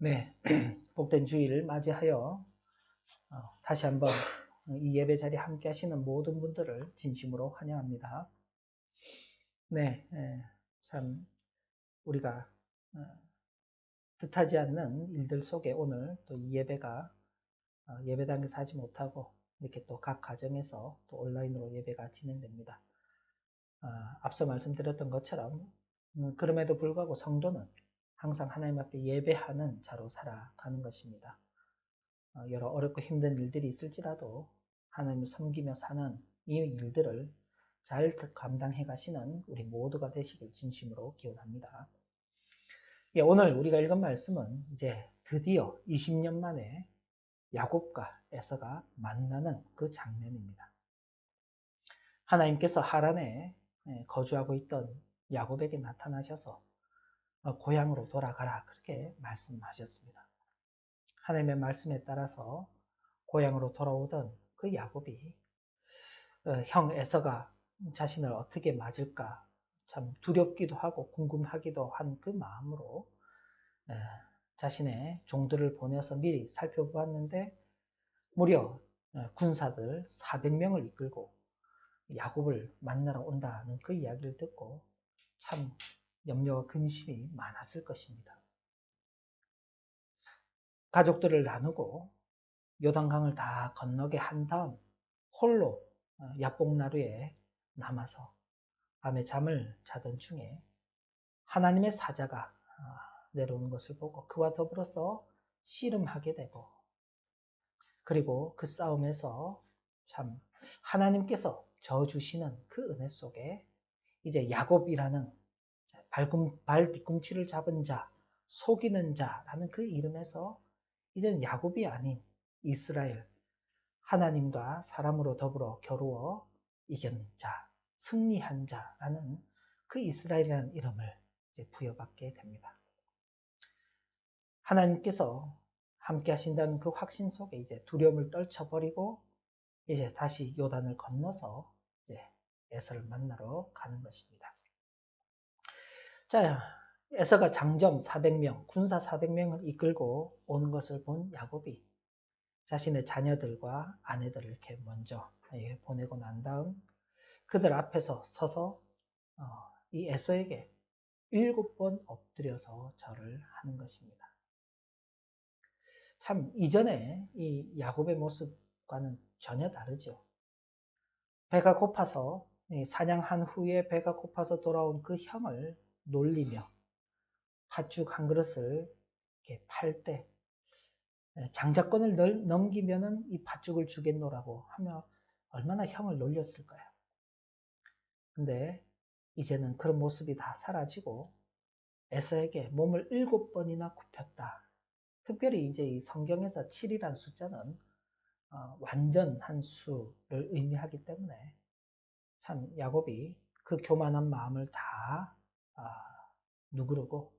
네, 복된 주일을 맞이하여 다시 한번 이 예배 자리에 함께 하시는 모든 분들을 진심으로 환영합니다. 네, 참 우리가 뜻하지 않는 일들 속에 오늘 또 이 예배가 예배당에서 하지 못하고 이렇게 또 각 가정에서 또 온라인으로 예배가 진행됩니다. 앞서 말씀드렸던 것처럼 그럼에도 불구하고 성도는 항상 하나님 앞에 예배하는 자로 살아가는 것입니다. 여러 어렵고 힘든 일들이 있을지라도 하나님을 섬기며 사는 이 일들을 잘 감당해 가시는 우리 모두가 되시길 진심으로 기원합니다. 오늘 우리가 읽은 말씀은 이제 드디어 20년 만에 야곱과 에서가 만나는 그 장면입니다. 하나님께서 하란에 거주하고 있던 야곱에게 나타나셔서 고향으로 돌아가라 그렇게 말씀하셨습니다. 하나님의 말씀에 따라서 고향으로 돌아오던 그 야곱이 형 에서가 자신을 어떻게 맞을까 참 두렵기도 하고 궁금하기도 한 그 마음으로 자신의 종들을 보내서 미리 살펴보았는데 무려 군사들 400명을 이끌고 야곱을 만나러 온다는 그 이야기를 듣고 참 염려와 근심이 많았을 것입니다. 가족들을 나누고 요단강을 다 건너게 한 다음 홀로 야복나루에 남아서 밤에 잠을 자던 중에 하나님의 사자가 내려오는 것을 보고 그와 더불어서 씨름하게 되고 그리고 그 싸움에서 참 하나님께서 저어주시는 그 은혜 속에 이제 야곱이라는 발 뒤꿈치를 잡은 자, 속이는 자라는 그 이름에서 이제는 야곱이 아닌 이스라엘, 하나님과 사람으로 더불어 겨루어 이긴 자, 승리한 자라는 그 이스라엘이라는 이름을 이제 부여받게 됩니다. 하나님께서 함께 하신다는 그 확신 속에 이제 두려움을 떨쳐버리고 이제 다시 요단을 건너서 이제 에서를 만나러 가는 것입니다. 자, 에서가 장정 400명, 군사 400명을 이끌고 오는 것을 본 야곱이 자신의 자녀들과 아내들을 이렇게 먼저 보내고 난 다음 그들 앞에서 서서 이 에서에게 7번 엎드려서 절을 하는 것입니다. 참 이전에 이 야곱의 모습과는 전혀 다르죠. 배가 고파서 사냥한 후에 배가 고파서 돌아온 그 형을 놀리며 팥죽 한 그릇을 이렇게 팔 때 장자권을 넘기면은 이 팥죽을 주겠노라고 하며 얼마나 형을 놀렸을까요? 근데 이제는 그런 모습이 다 사라지고 에서에게 몸을 7번이나 굽혔다. 특별히 이제 이 성경에서 7이라는 숫자는 완전한 수를 의미하기 때문에 참 야곱이 그 교만한 마음을 다 누그르고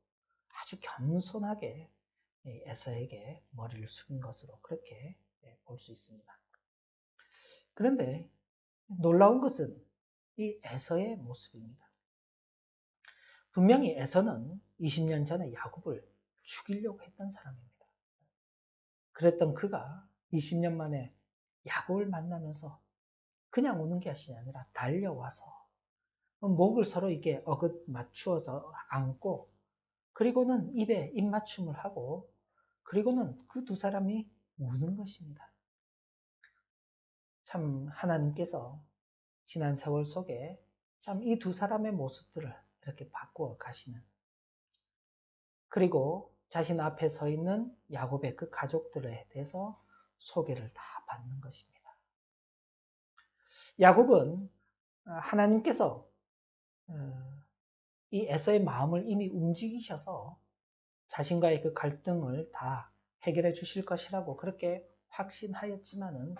아주 겸손하게 에서에게 머리를 숙인 것으로 그렇게 볼 수 있습니다. 그런데 놀라운 것은 이 에서의 모습입니다. 분명히 에서는 20년 전에 야곱을 죽이려고 했던 사람입니다. 그랬던 그가 20년 만에 야곱을 만나면서 그냥 오는 것이 아니라 달려와서 목을 서로 이렇게 어긋 맞추어서 안고 그리고는 입에 입맞춤을 하고 그리고는 그 두 사람이 우는 것입니다. 참 하나님께서 지난 세월 속에 참 이 두 사람의 모습들을 이렇게 바꾸어 가시는 그리고 자신 앞에 서 있는 야곱의 그 가족들에 대해서 소개를 다 받는 것입니다. 야곱은 하나님께서 이 에서의 마음을 이미 움직이셔서 자신과의 그 갈등을 다 해결해 주실 것이라고 그렇게 확신하였지만은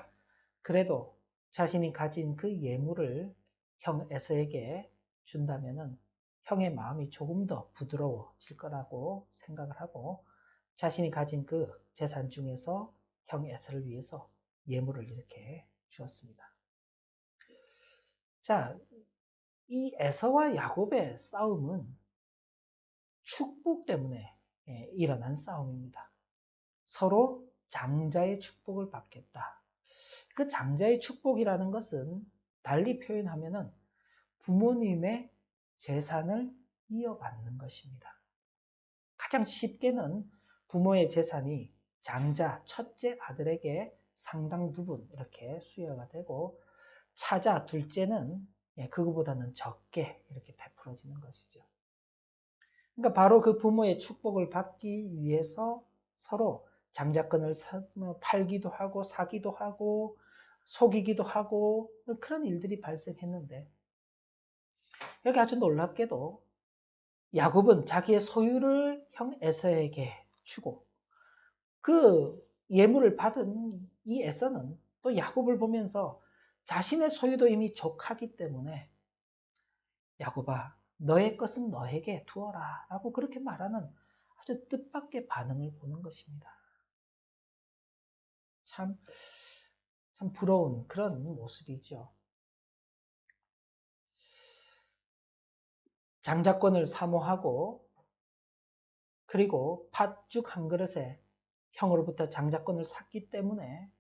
그래도 자신이 가진 그 예물을 형 에서에게 준다면은 형의 마음이 조금 더 부드러워질 거라고 생각을 하고 자신이 가진 그 재산 중에서 형 에서를 위해서 예물을 이렇게 주었습니다. 자, 이 에서와 야곱의 싸움은 축복 때문에 일어난 싸움입니다. 서로 장자의 축복을 받겠다. 그 장자의 축복이라는 것은 달리 표현하면은 부모님의 재산을 이어받는 것입니다. 가장 쉽게는 부모의 재산이 장자, 첫째 아들에게 상당 부분 이렇게 수여가 되고 차자, 둘째는 그거보다는 적게 이렇게 베풀어지는 것이죠. 그러니까 바로 그 부모의 축복을 받기 위해서 서로 장자권을 팔기도 하고 사기도 하고 속이기도 하고 그런 일들이 발생했는데 여기 아주 놀랍게도 야곱은 자기의 소유를 형 에서에게 주고 그 예물을 받은 이 에서는 또 야곱을 보면서 자신의 소유도 이미 족하기 때문에 야곱아 너의 것은 너에게 두어라 라고 그렇게 말하는 아주 뜻밖의 반응을 보는 것입니다. 참 부러운 그런 모습이죠. 장자권을 사모하고 그리고 팥죽 한 그릇에 형으로부터 장자권을 샀기 때문에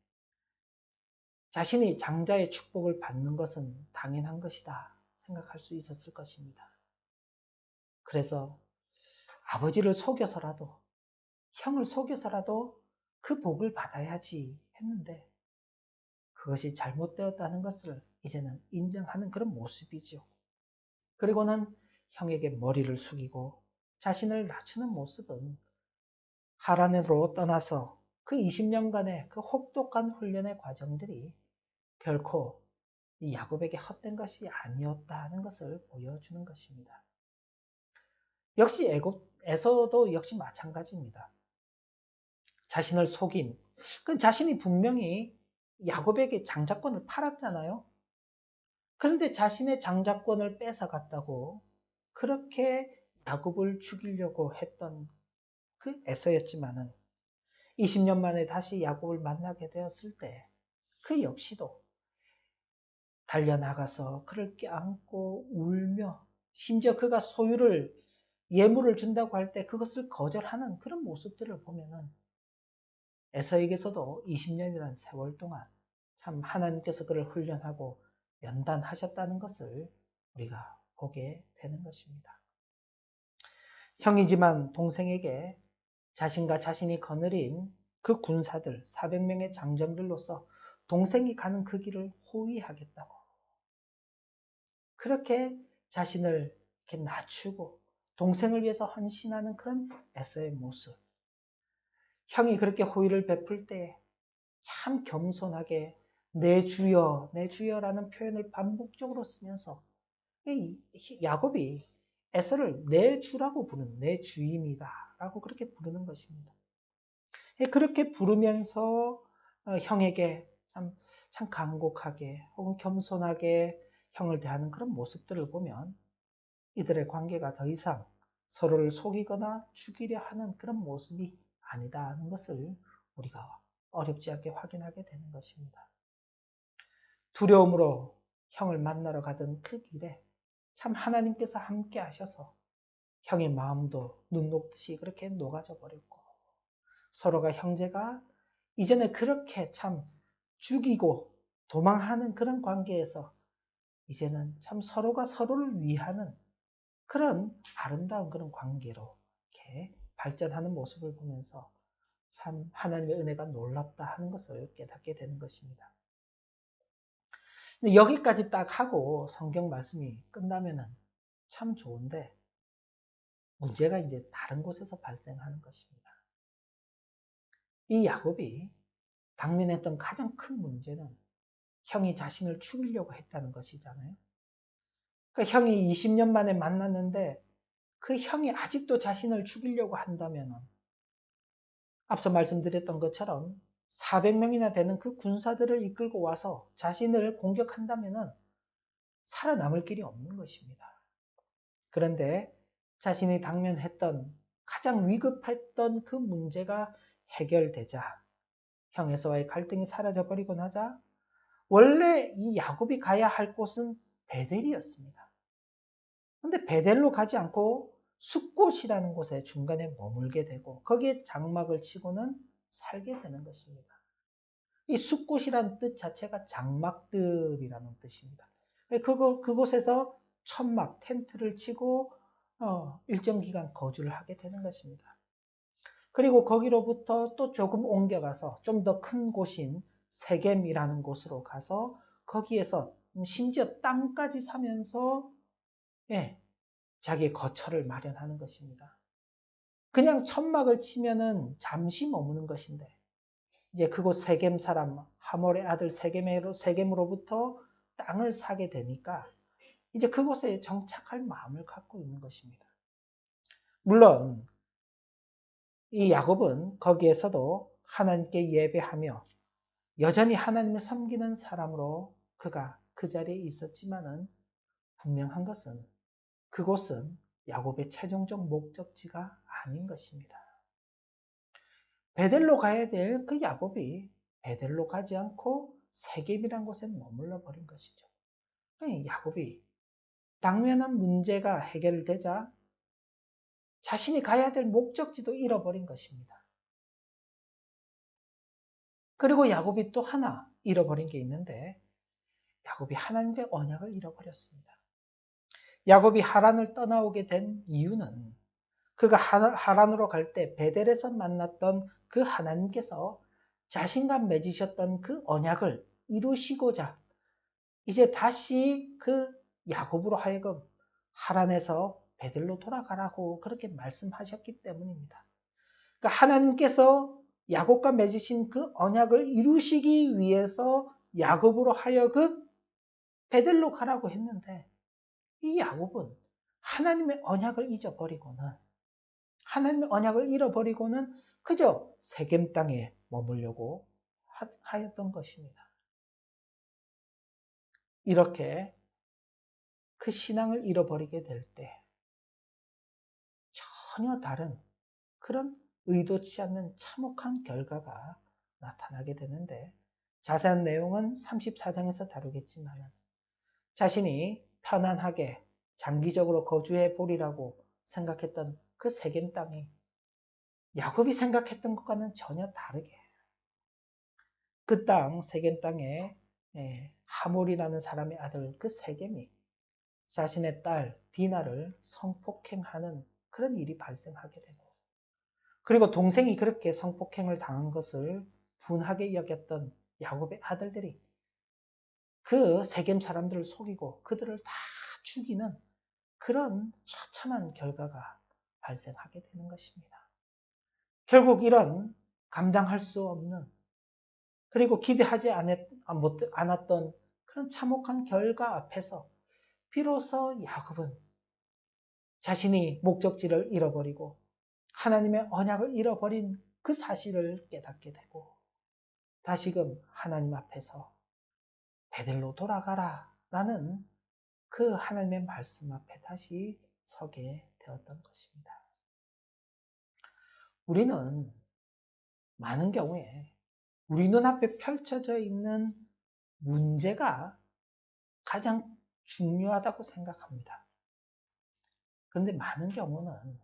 자신이 장자의 축복을 받는 것은 당연한 것이다 생각할 수 있었을 것입니다. 그래서 아버지를 속여서라도 형을 속여서라도 그 복을 받아야지 했는데 그것이 잘못되었다는 것을 이제는 인정하는 그런 모습이죠. 그리고는 형에게 머리를 숙이고 자신을 낮추는 모습은 하란으로 떠나서 그 20년간의 그 혹독한 훈련의 과정들이 결코 이 야곱에게 헛된 것이 아니었다는 것을 보여주는 것입니다. 역시 에서도 역시 마찬가지입니다. 자신을 속인, 그 자신이 분명히 야곱에게 장자권을 팔았잖아요. 그런데 자신의 장자권을 뺏어갔다고 그렇게 야곱을 죽이려고 했던 그 에서였지만은 20년 만에 다시 야곱을 만나게 되었을 때 그 역시도 달려나가서 그를 껴안고 울며 심지어 그가 소유를 예물을 준다고 할 때 그것을 거절하는 그런 모습들을 보면은 에서에게서도 20년이라는 세월 동안 참 하나님께서 그를 훈련하고 연단하셨다는 것을 우리가 보게 되는 것입니다. 형이지만 동생에게 자신과 자신이 거느린 그 군사들 400명의 장정들로서 동생이 가는 그 길을 호위하겠다고 그렇게 자신을 이렇게 낮추고 동생을 위해서 헌신하는 그런 에서의 모습. 형이 그렇게 호의를 베풀 때 참 겸손하게 내 주여, 내 주여라는 표현을 반복적으로 쓰면서 야곱이 에서를 내 주라고 부르는 내 주인이다 라고 그렇게 부르는 것입니다. 그렇게 부르면서 형에게 참 간곡하게 혹은 겸손하게 형을 대하는 그런 모습들을 보면 이들의 관계가 더 이상 서로를 속이거나 죽이려 하는 그런 모습이 아니다 하는 것을 우리가 어렵지 않게 확인하게 되는 것입니다. 두려움으로 형을 만나러 가던 그 길에 참 하나님께서 함께 하셔서 형의 마음도 눈 녹듯이 그렇게 녹아져 버렸고 서로가 형제가 이전에 그렇게 참 죽이고 도망하는 그런 관계에서 이제는 참 서로가 서로를 위하는 그런 아름다운 그런 관계로 이렇게 발전하는 모습을 보면서 참 하나님의 은혜가 놀랍다 하는 것을 깨닫게 되는 것입니다. 근데 여기까지 딱 하고 성경 말씀이 끝나면은 참 좋은데 문제가 이제 다른 곳에서 발생하는 것입니다. 이 야곱이 당면했던 가장 큰 문제는 형이 자신을 죽이려고 했다는 것이잖아요. 그러니까 형이 20년 만에 만났는데 그 형이 아직도 자신을 죽이려고 한다면 앞서 말씀드렸던 것처럼 400명이나 되는 그 군사들을 이끌고 와서 자신을 공격한다면 살아남을 길이 없는 것입니다. 그런데 자신이 당면했던 가장 위급했던 그 문제가 해결되자 형에서와의 갈등이 사라져버리고 나자 원래 이 야곱이 가야 할 곳은 베델이었습니다. 근데 베델로 가지 않고 숫곳이라는 곳에 중간에 머물게 되고 거기에 장막을 치고는 살게 되는 것입니다. 이 숲곳이란 뜻 자체가 장막들이라는 뜻입니다. 그곳에서 천막, 텐트를 치고 일정 기간 거주를 하게 되는 것입니다. 그리고 거기로부터 또 조금 옮겨가서 좀 더 큰 곳인 세겜이라는 곳으로 가서 거기에서 심지어 땅까지 사면서 자기의 거처를 마련하는 것입니다. 그냥 천막을 치면은 잠시 머무는 것인데 이제 그곳 세겜 사람 하몰의 아들 세겜으로부터 땅을 사게 되니까 이제 그곳에 정착할 마음을 갖고 있는 것입니다. 물론 이 야곱은 거기에서도 하나님께 예배하며 여전히 하나님을 섬기는 사람으로 그가 그 자리에 있었지만은 분명한 것은 그곳은 야곱의 최종적 목적지가 아닌 것입니다. 베델로 가야 될 그 야곱이 베델로 가지 않고 세겜이란 곳에 머물러 버린 것이죠. 야곱이 당면한 문제가 해결되자 자신이 가야 될 목적지도 잃어버린 것입니다. 그리고 야곱이 또 하나 잃어버린 게 있는데 야곱이 하나님의 언약을 잃어버렸습니다. 야곱이 하란을 떠나오게 된 이유는 그가 하란으로 갈 때 베델에서 만났던 그 하나님께서 자신과 맺으셨던 그 언약을 이루시고자 이제 다시 그 야곱으로 하여금 하란에서 베델로 돌아가라고 그렇게 말씀하셨기 때문입니다. 그러니까 하나님께서 야곱과 맺으신 그 언약을 이루시기 위해서 야곱으로 하여금 베델로 가라고 했는데 이 야곱은 하나님의 언약을 잊어버리고는 하나님의 언약을 잃어버리고는 그저 세겜 땅에 머물려고 하였던 것입니다. 이렇게 그 신앙을 잃어버리게 될 때 전혀 다른 그런 의도치 않는 참혹한 결과가 나타나게 되는데 자세한 내용은 34장에서 다루겠지만 자신이 편안하게 장기적으로 거주해 보리라고 생각했던 그 세겜 땅이 야곱이 생각했던 것과는 전혀 다르게 그 땅 세겜 땅에 하몰이라는 사람의 아들 그 세겜이 자신의 딸 디나를 성폭행하는 그런 일이 발생하게 되고 그리고 동생이 그렇게 성폭행을 당한 것을 분하게 여겼던 야곱의 아들들이 그 세겜 사람들을 속이고 그들을 다 죽이는 그런 처참한 결과가 발생하게 되는 것입니다. 결국 이런 감당할 수 없는 그리고 기대하지 않았던 그런 참혹한 결과 앞에서 비로소 야곱은 자신이 목적지를 잃어버리고 하나님의 언약을 잃어버린 그 사실을 깨닫게 되고 다시금 하나님 앞에서 베델로 돌아가라 라는 그 하나님의 말씀 앞에 다시 서게 되었던 것입니다. 우리는 많은 경우에 우리 눈앞에 펼쳐져 있는 문제가 가장 중요하다고 생각합니다. 그런데 많은 경우는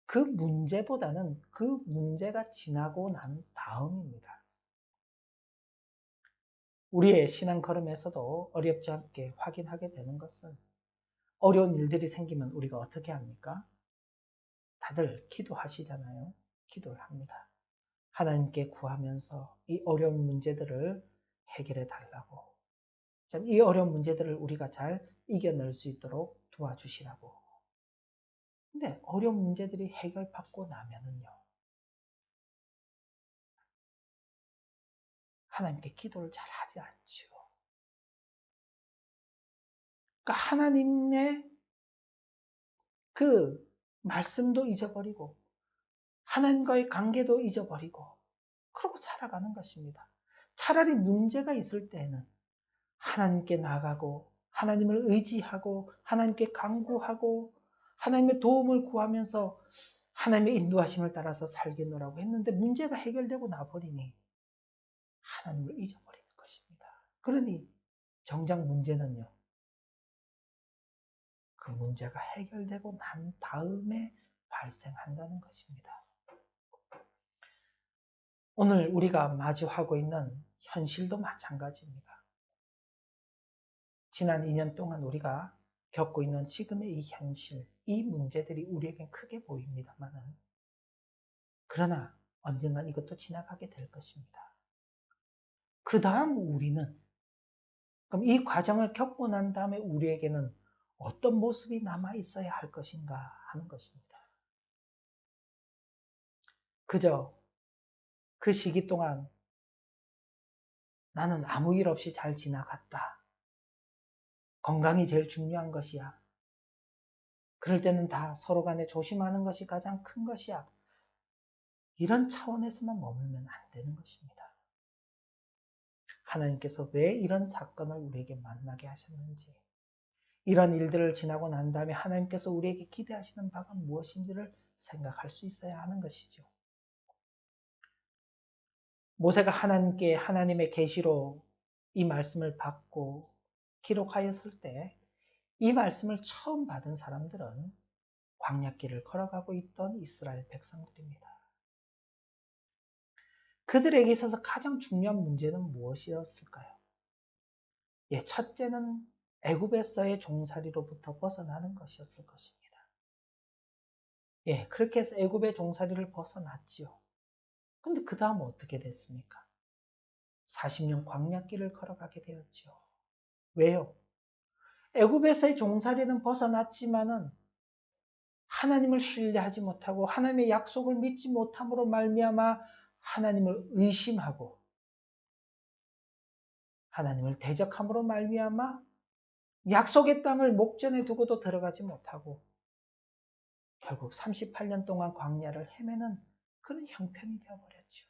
그 문제보다는 그 문제가 지나고 난 다음입니다. 우리의 신앙 걸음에서도 어렵지 않게 확인하게 되는 것은 어려운 일들이 생기면 우리가 어떻게 합니까? 다들 기도하시잖아요. 기도를 합니다. 하나님께 구하면서 이 어려운 문제들을 해결해 달라고. 이 어려운 문제들을 우리가 잘 이겨낼 수 있도록 도와주시라고. 근데 어려운 문제들이 해결받고 나면은요. 하나님께 기도를 잘 하지 않죠. 그러니까 하나님의 그 말씀도 잊어버리고 하나님과의 관계도 잊어버리고 그러고 살아가는 것입니다. 차라리 문제가 있을 때에는 하나님께 나가고 하나님을 의지하고 하나님께 간구하고 하나님의 도움을 구하면서 하나님의 인도하심을 따라서 살겠노라고 했는데 문제가 해결되고 나버리니 하나님을 잊어버리는 것입니다. 그러니 정작 문제는요. 그 문제가 해결되고 난 다음에 발생한다는 것입니다. 오늘 우리가 마주하고 있는 현실도 마찬가지입니다. 지난 2년 동안 우리가 겪고 있는 지금의 이 현실, 이 문제들이 우리에겐 크게 보입니다만은, 그러나 언젠간 이것도 지나가게 될 것입니다. 그 다음 우리는, 그럼 이 과정을 겪고 난 다음에 우리에게는 어떤 모습이 남아 있어야 할 것인가 하는 것입니다. 그저 그 시기 동안 나는 아무 일 없이 잘 지나갔다. 건강이 제일 중요한 것이야. 그럴 때는 다 서로 간에 조심하는 것이 가장 큰 것이야. 이런 차원에서만 머물면 안 되는 것입니다. 하나님께서 왜 이런 사건을 우리에게 만나게 하셨는지, 이런 일들을 지나고 난 다음에 하나님께서 우리에게 기대하시는 바가 무엇인지를 생각할 수 있어야 하는 것이죠. 모세가 하나님께 하나님의 계시로 이 말씀을 받고 기록하였을 때 이 말씀을 처음 받은 사람들은 광야길을 걸어가고 있던 이스라엘 백성들입니다. 그들에게 있어서 가장 중요한 문제는 무엇이었을까요? 첫째는 애굽에서의 종살이로부터 벗어나는 것이었을 것입니다. 그렇게 해서 애굽의 종살이를 벗어났지요. 근데 그 다음 어떻게 됐습니까? 40년 광야길을 걸어가게 되었죠. 왜요? 애굽에서의 종살이는 벗어났지만은 하나님을 신뢰하지 못하고 하나님의 약속을 믿지 못함으로 말미암아 하나님을 의심하고 하나님을 대적함으로 말미암아 약속의 땅을 목전에 두고도 들어가지 못하고 결국 38년 동안 광야를 헤매는 그런 형편이 되어버렸죠.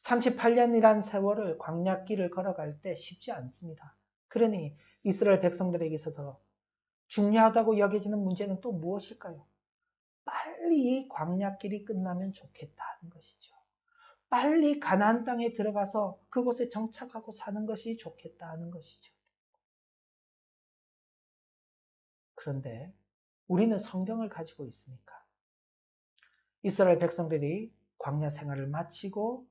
38년이란 세월을 광야길을 걸어갈 때 쉽지 않습니다. 그러니 이스라엘 백성들에게 있어서 중요하다고 여겨지는 문제는 또 무엇일까요? 빨리 이 광야길이 끝나면 좋겠다는 것이죠. 빨리 가나안 땅에 들어가서 그곳에 정착하고 사는 것이 좋겠다는 것이죠. 그런데 우리는 성경을 가지고 있으니까 이스라엘 백성들이 광야 생활을 마치고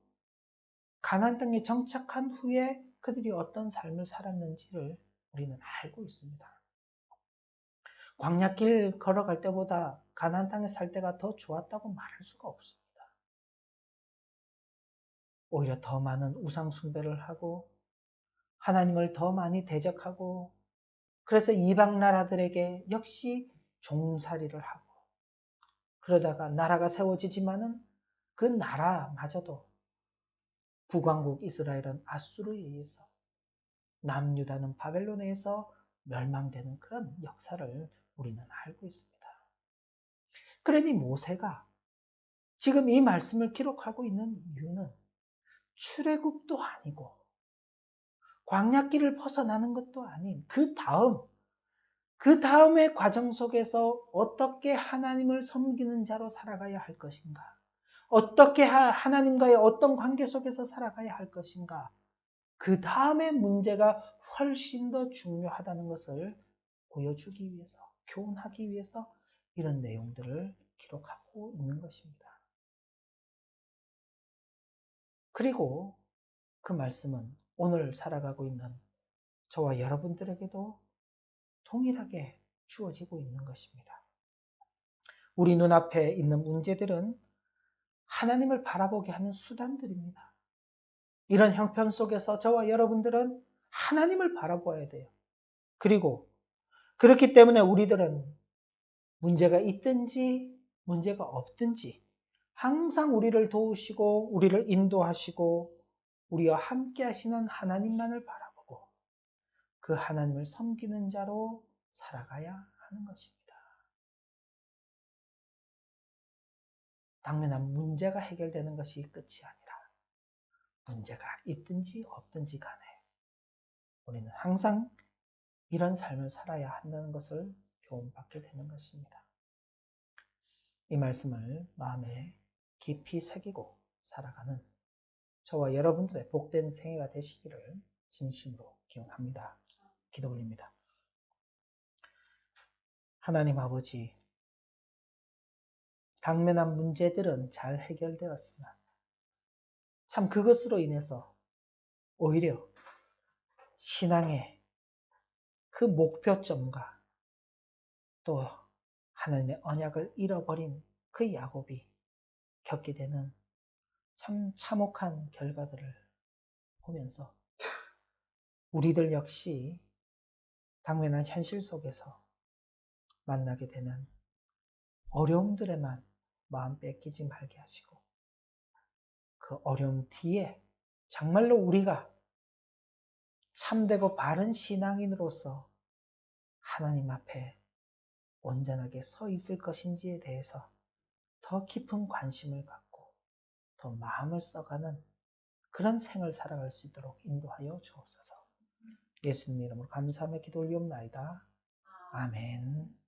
가나안 땅에 정착한 후에 그들이 어떤 삶을 살았는지를 우리는 알고 있습니다. 광야길 걸어갈 때보다 가나안 땅에 살 때가 더 좋았다고 말할 수가 없습니다. 오히려 더 많은 우상 숭배를 하고 하나님을 더 많이 대적하고 그래서 이방 나라들에게 역시 종살이를 하고 그러다가 나라가 세워지지만은 그 나라마저도 북왕국 이스라엘은 아수르에 의해서 남유다는 바벨론에 의해서 멸망되는 그런 역사를 우리는 알고 있습니다. 그러니 모세가 지금 이 말씀을 기록하고 있는 이유는 출애굽도 아니고 광야길을 벗어나는 것도 아닌 그 다음의 과정 속에서 어떻게 하나님을 섬기는 자로 살아가야 할 것인가? 어떻게 하나님과의 어떤 관계 속에서 살아가야 할 것인가? 그 다음의 문제가 훨씬 더 중요하다는 것을 보여주기 위해서, 교훈하기 위해서 이런 내용들을 기록하고 있는 것입니다. 그리고 그 말씀은 오늘 살아가고 있는 저와 여러분들에게도 동일하게 주어지고 있는 것입니다. 우리 눈앞에 있는 문제들은 하나님을 바라보게 하는 수단들입니다. 이런 형편 속에서 저와 여러분들은 하나님을 바라보아야 돼요. 그리고 그렇기 때문에 우리들은 문제가 있든지 문제가 없든지 항상 우리를 도우시고 우리를 인도하시고 우리와 함께 하시는 하나님만을 바라보고 그 하나님을 섬기는 자로 살아가야 하는 것입니다. 당면한 문제가 해결되는 것이 끝이 아니라 문제가 있든지 없든지 간에 우리는 항상 이런 삶을 살아야 한다는 것을 교훈받게 되는 것입니다. 이 말씀을 마음에 깊이 새기고 살아가는 저와 여러분들의 복된 생애가 되시기를 진심으로 기원합니다. 기도 올립니다. 하나님 아버지, 당면한 문제들은 잘 해결되었으나 참 그것으로 인해서 오히려 신앙의 그 목표점과 또 하나님의 언약을 잃어버린 그 야곱이 겪게 되는 참 참혹한 결과들을 보면서 우리들 역시 당면한 현실 속에서 만나게 되는 어려움들에만 마음 뺏기지 말게 하시고 그 어려움 뒤에 정말로 우리가 참되고 바른 신앙인으로서 하나님 앞에 온전하게 서 있을 것인지에 대해서 더 깊은 관심을 갖고 더 마음을 써가는 그런 생을 살아갈 수 있도록 인도하여 주옵소서. 예수님 이름으로 감사하며 기도 올리옵나이다. 아멘.